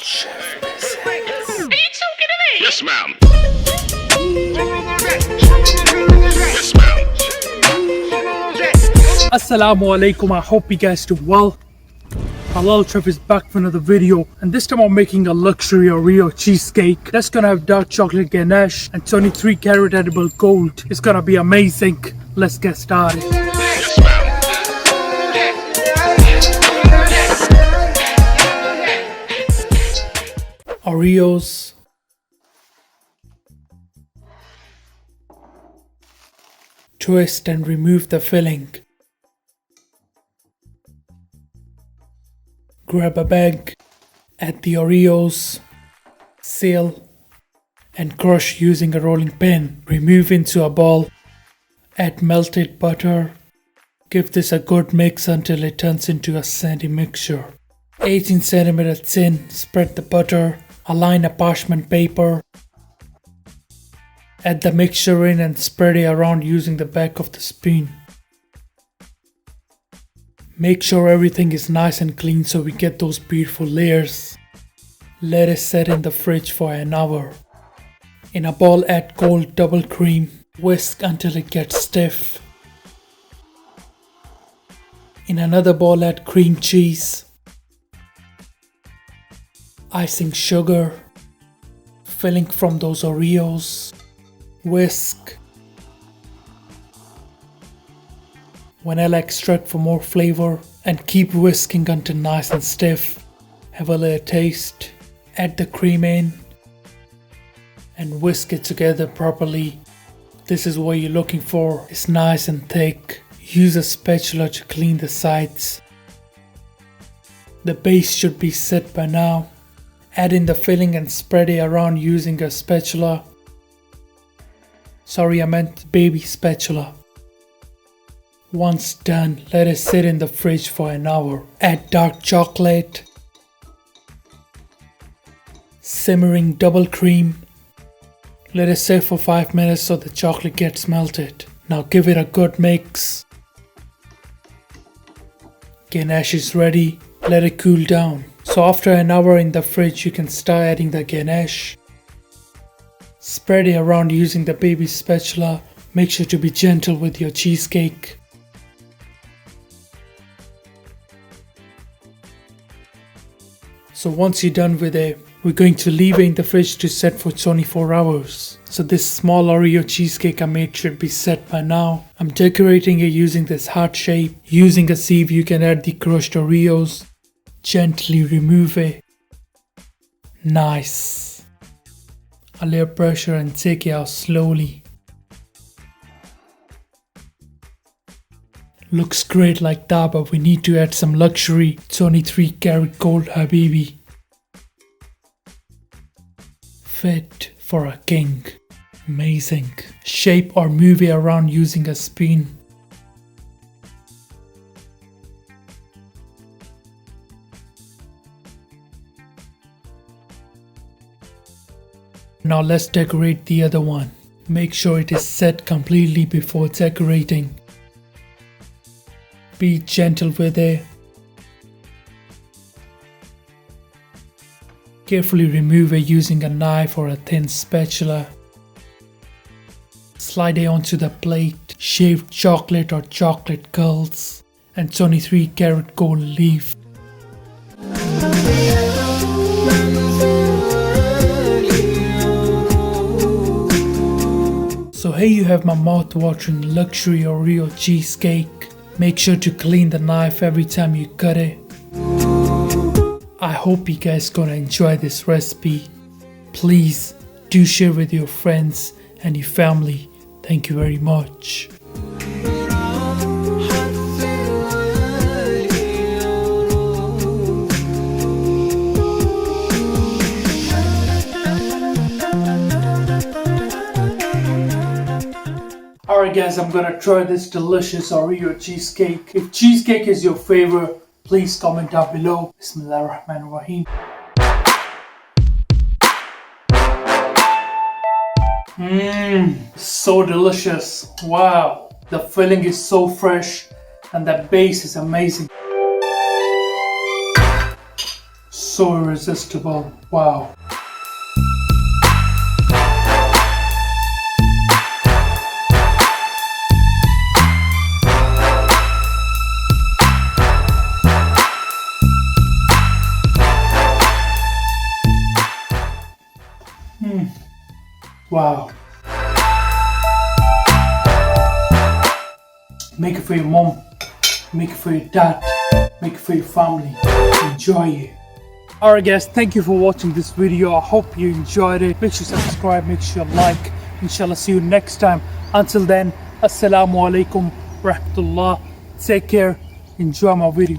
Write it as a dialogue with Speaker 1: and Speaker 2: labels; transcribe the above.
Speaker 1: Chef presents.
Speaker 2: Are you talking to me?
Speaker 3: Yes, ma'am. Yes, ma'am.
Speaker 1: Assalamu alaikum, I hope you guys do well. Halal Chef is back for another video, and this time I'm making a luxury Oreo cheesecake. That's gonna have dark chocolate ganache and 23 karat edible gold. It's gonna be amazing. Let's get started.
Speaker 3: Yes, ma'am.
Speaker 1: Oreos, twist and remove the filling. Grab a bag, add the Oreos, seal and crush using a rolling pin. Remove into a bowl, add melted butter. Give this a good mix until it turns into a sandy mixture. 18 centimeter thin, spread the butter, align a parchment paper. Add the mixture in and spread it around using the back of the spoon. Make sure everything is nice and clean so we get those beautiful layers. Let it set in the fridge for an hour. In a bowl add cold double cream. Whisk until it gets stiff. In another bowl add cream cheese, icing sugar, filling from those Oreos. Whisk. Vanilla extract for more flavor and keep whisking until nice and stiff. Have a little taste. Add the cream in and whisk it together properly. This is what you're looking for. It's nice and thick. Use a spatula to clean the sides. The base should be set by now. Add in the filling and spread it around using a spatula. Sorry, I meant baby spatula. Once done, let it sit in the fridge for an hour. Add dark chocolate, simmering double cream. Let it sit for 5 minutes so the chocolate gets melted. Now give it a good mix. Ganache is ready. Let it cool down. So after an hour in the fridge, you can start adding the ganache. Spread it around using the baby spatula. Make sure to be gentle with your cheesecake. So once you're done with it, we're going to leave it in the fridge to set for 24 hours. So this small Oreo cheesecake I made should be set by now. I'm decorating it using this heart shape. Using a sieve you can add the crushed Oreos. Gently remove it. Nice. A little pressure and take it out slowly. Looks great like that, but we need to add some luxury 23 karat gold habibi. Fit for a king. Amazing. Shape or move it around using a spoon. Now let's decorate the other one. Make sure it is set completely before decorating. Be gentle with it. Carefully remove it using a knife or a thin spatula. Slide it onto the plate. Shaved chocolate or chocolate curls and 23 karat gold leaf. So here you have my mouth-watering luxury Oreo cheesecake. Make sure to clean the knife every time you cut it. I hope you guys gonna enjoy this recipe. Please do share with your friends and your family. Thank you very much. Alright guys, I'm gonna try this delicious Oreo cheesecake. If cheesecake is your favorite, please comment down below. Bismillahirrahmanirrahim. So delicious. Wow. The filling is so fresh and the base is amazing. So so irresistible. Wow. Wow. Make it for your mom, make it for your dad, make it for your family. Enjoy it. Alright guys, thank you for watching this video. I hope you enjoyed it. Make sure you subscribe, make sure you like. Inshallah, see you next time. Until then, Assalamu alaikum rahmatullah. Take care. Enjoy my video.